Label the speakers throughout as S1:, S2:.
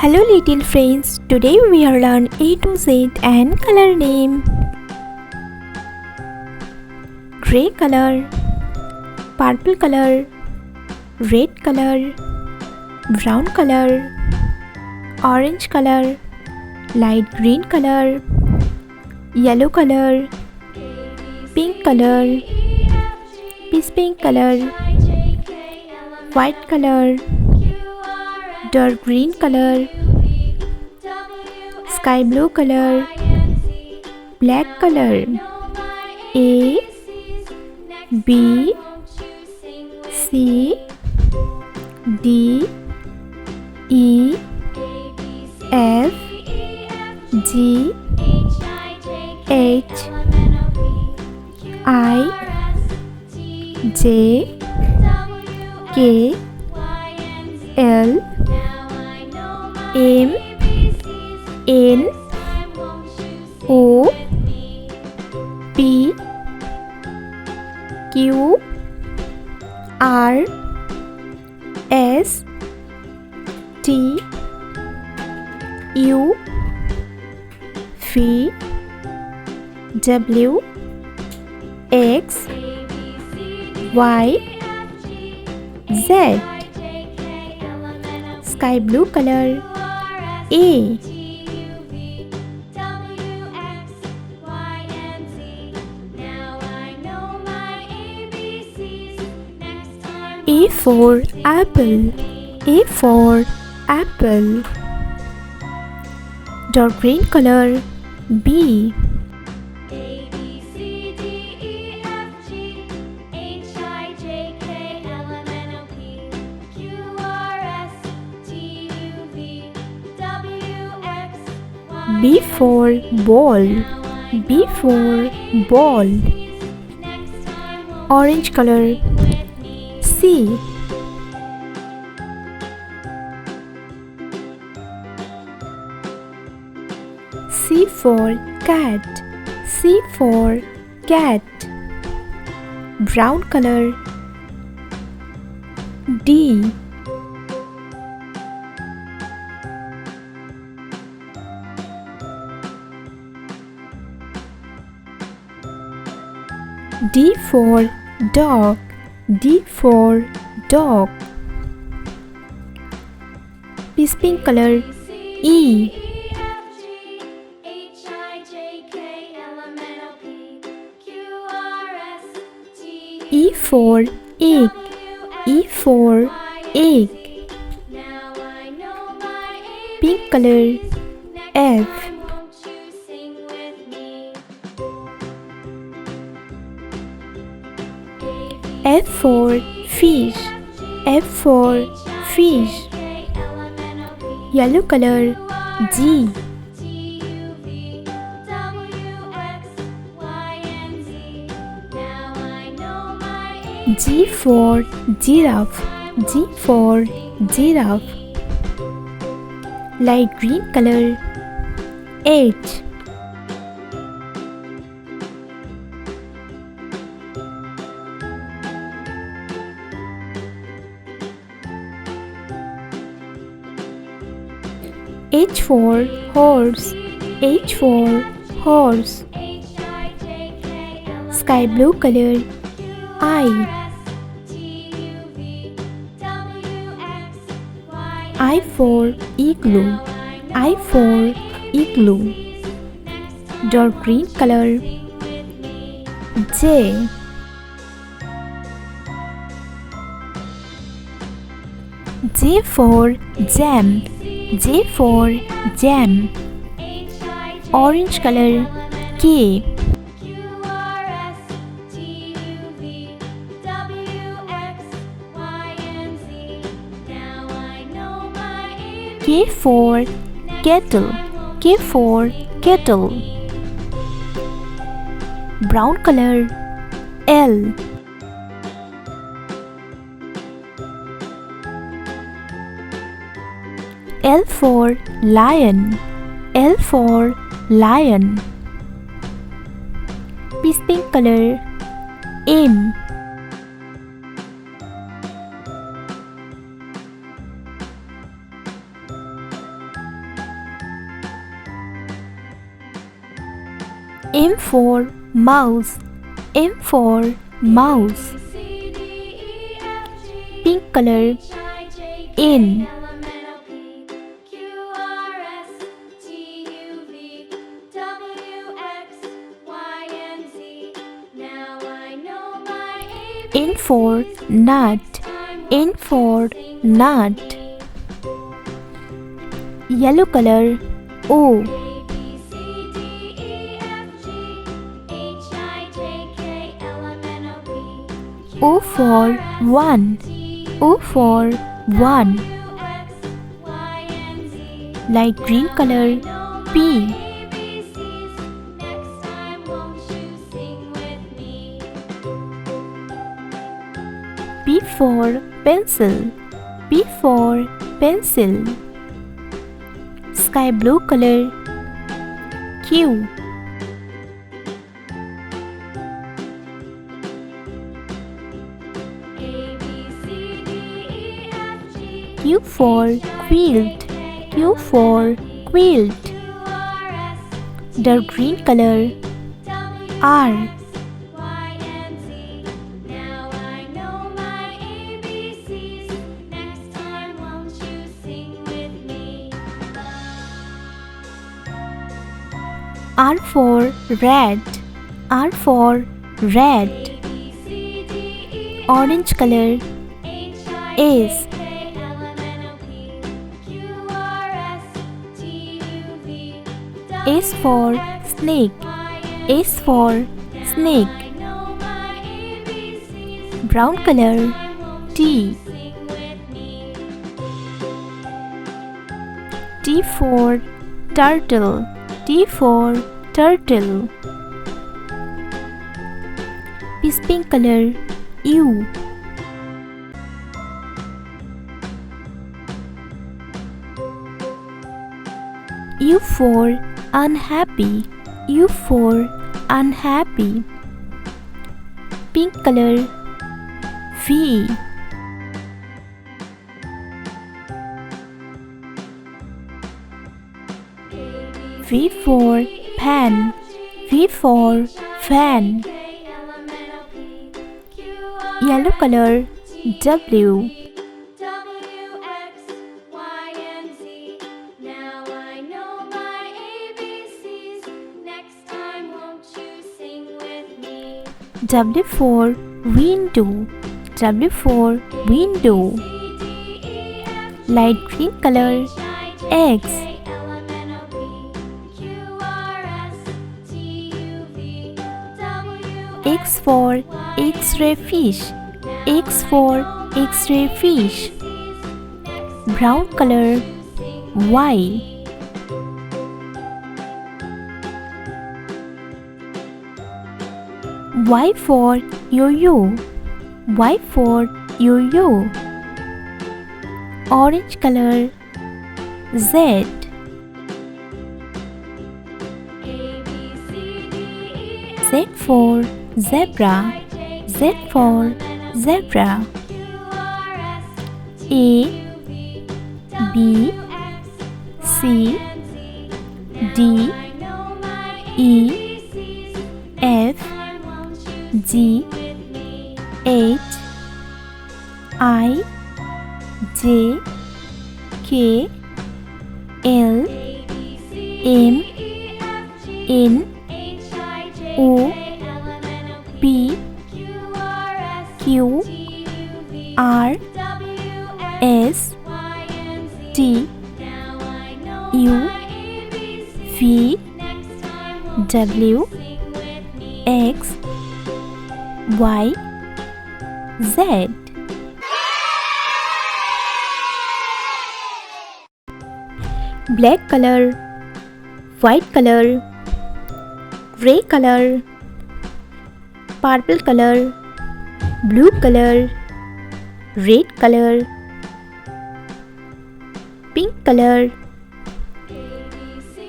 S1: Hello little friends, today we are learn A to Z and color name. Gray color, purple color, red color, brown color, orange color, light green color, yellow color, pink color, peach pink color, white color, dark green color, sky blue color, black color. A, B, C, D, E, F, G, H, I, J, K, L, M, N, O, P, Q, R, S, T, U, V, W, X, Y, Z. Sky blue color. A, A for apple. A for apple. Dark green color. B, B for ball. B for ball. Orange color. C, C for cat. C for cat. Brown color. D, D for dog. D for dog. Peach pink color. E, E for egg. E for egg. Pink color. F, F for fish. F for fish. Yellow color. G, G for giraffe. G for giraffe. Light green color. H, H for horse. H for horse. Sky blue color. I for igloo. I for igloo. Dark green color. J, J for jam. J for jam. Orange color. K, K for kettle. K for kettle. Brown color. L, L for lion. L for lion. Peach pink color. M, M for mouse. M for mouse. Pink color. N. N for nut. N for nut. Yellow color. O. O for one. O for one. Light green color. P. P for pencil. P for pencil. Sky blue color. Q. Q for quilt. Q for quilt. Dark green color. R. R for red. R for red. Orange color. S. S for snake. S for snake. Brown color. T. T for turtle. T for turtle. Peace pink color. U. U for unhappy. U for unhappy. Pink color. V. V for pen. V for fan. Yellow color. W. W for window. W for window. Light green color. X. X for X-ray fish. X for X-ray fish. Brown color. Y. Y for yo-yo. Y for yo-yo. Orange color. Z. Z for zebra. Z for zebra. A, B, C, D, E, F, G, H, I, J, K, L, M, N, O, P, Q, R, S, T, U, V, W, X, Y, Z. Black color, white color, gray color, purple color, blue color, red color, pink color,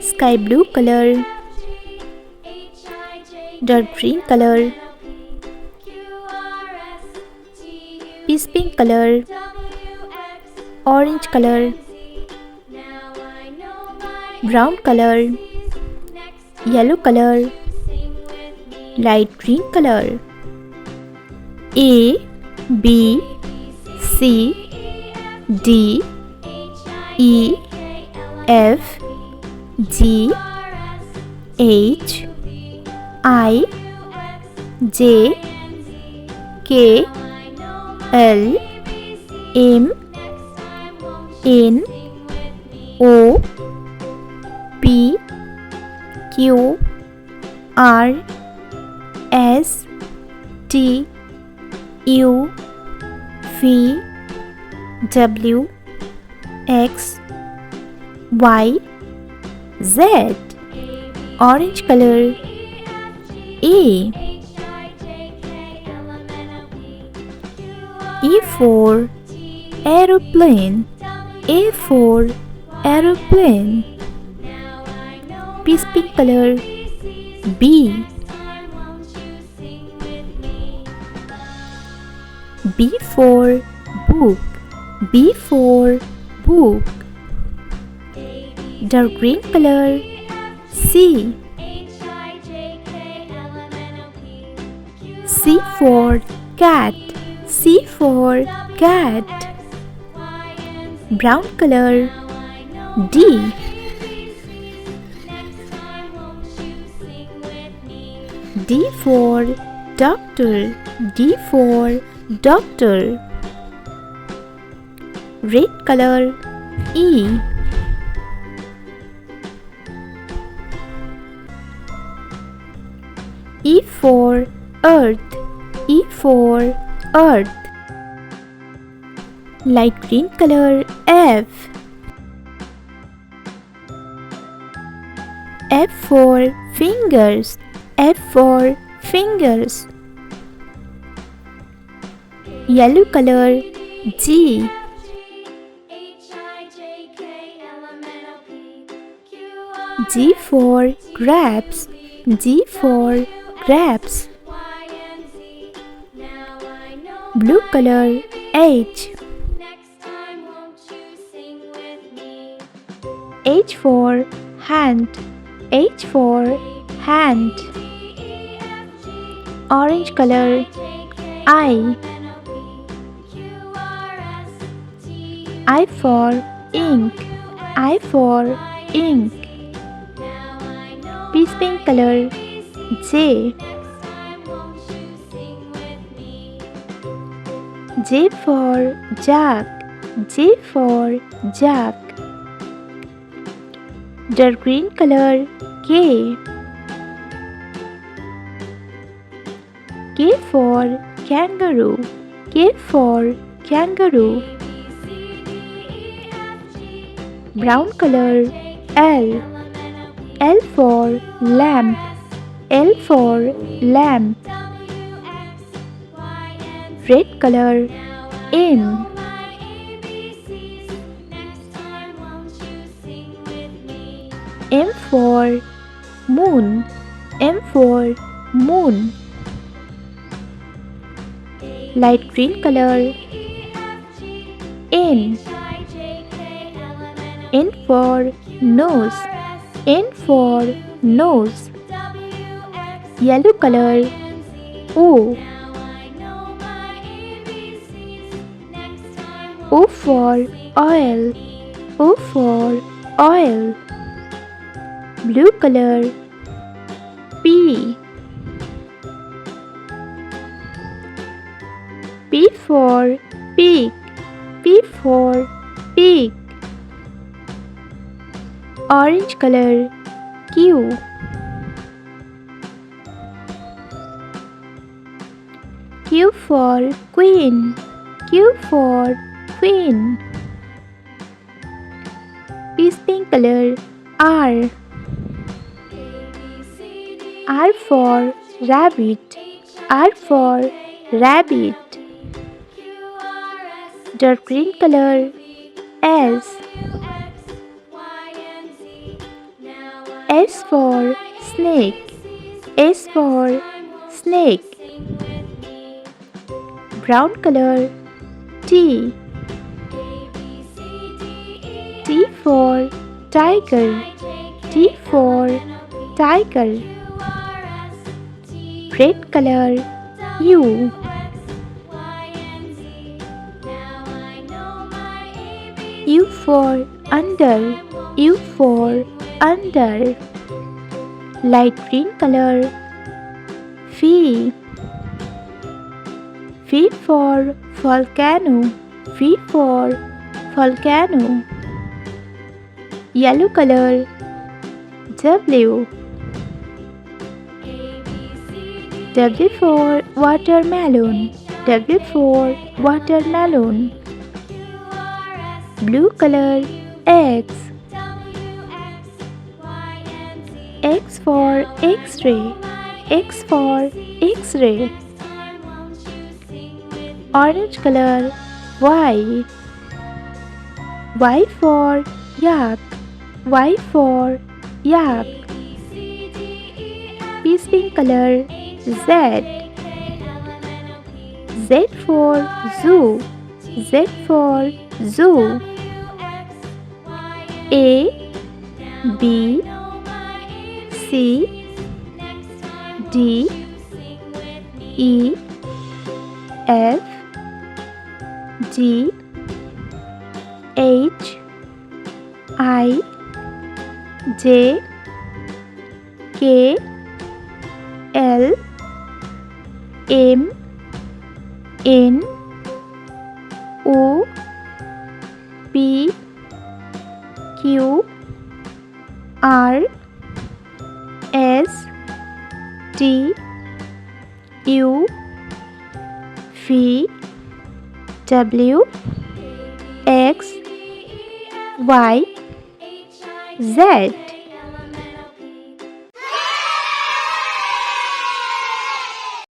S1: sky blue color, dark green color, peace pink color, orange color, brown color, yellow color, light green color. A, B, C, D, E, F, G, H, I, J, K, L, M, N, O, P, Q, R, S, T, U, V, W, X, Y, Z. Orange color. A. E for aeroplane. A for aeroplane. Peace pink color. B. B for book. B for book. Dark green color. C. C for cat. C for cat. Brown color. D. D for doctor. D for doctor. Red color. E. E for earth. E for earth. Light green color. F. F for fingers. F for fingers. Yellow color. G. G for grapes. G for grapes. Blue color. H. H for hand. H for hand. Orange color. I. I for ink. I for ink. Peace pink color. J. J for jack. J for jack. Dark green color. K. K for kangaroo. K for kangaroo. Brown color. L. L for lamp. L for lamp. Red color. N. M for moon. M for moon. Light green color. N. N for nose. N for nose. Yellow color. O. O for oil. O for oil. Blue color. P. P for pig. P for pig. Orange color. Q. Q for queen. Q for queen. Peace pink color. R. R for rabbit. R for rabbit. Dark green color. S. S for snake. S for snake. Brown color. T. T for tiger. T for tiger. Red color U. U for under. U for under. Light green color V. V for volcano. V for volcano. Yellow color W. W for watermelon. W for watermelon. Blue color X. X for X-ray. X for X-ray. Orange color Y. Y for yak. Y for yak. Peace pink color Z. Z for zoo. Z for zoo. A B C D E F G H I J K L M N O P Q R S T U V W X Y Z.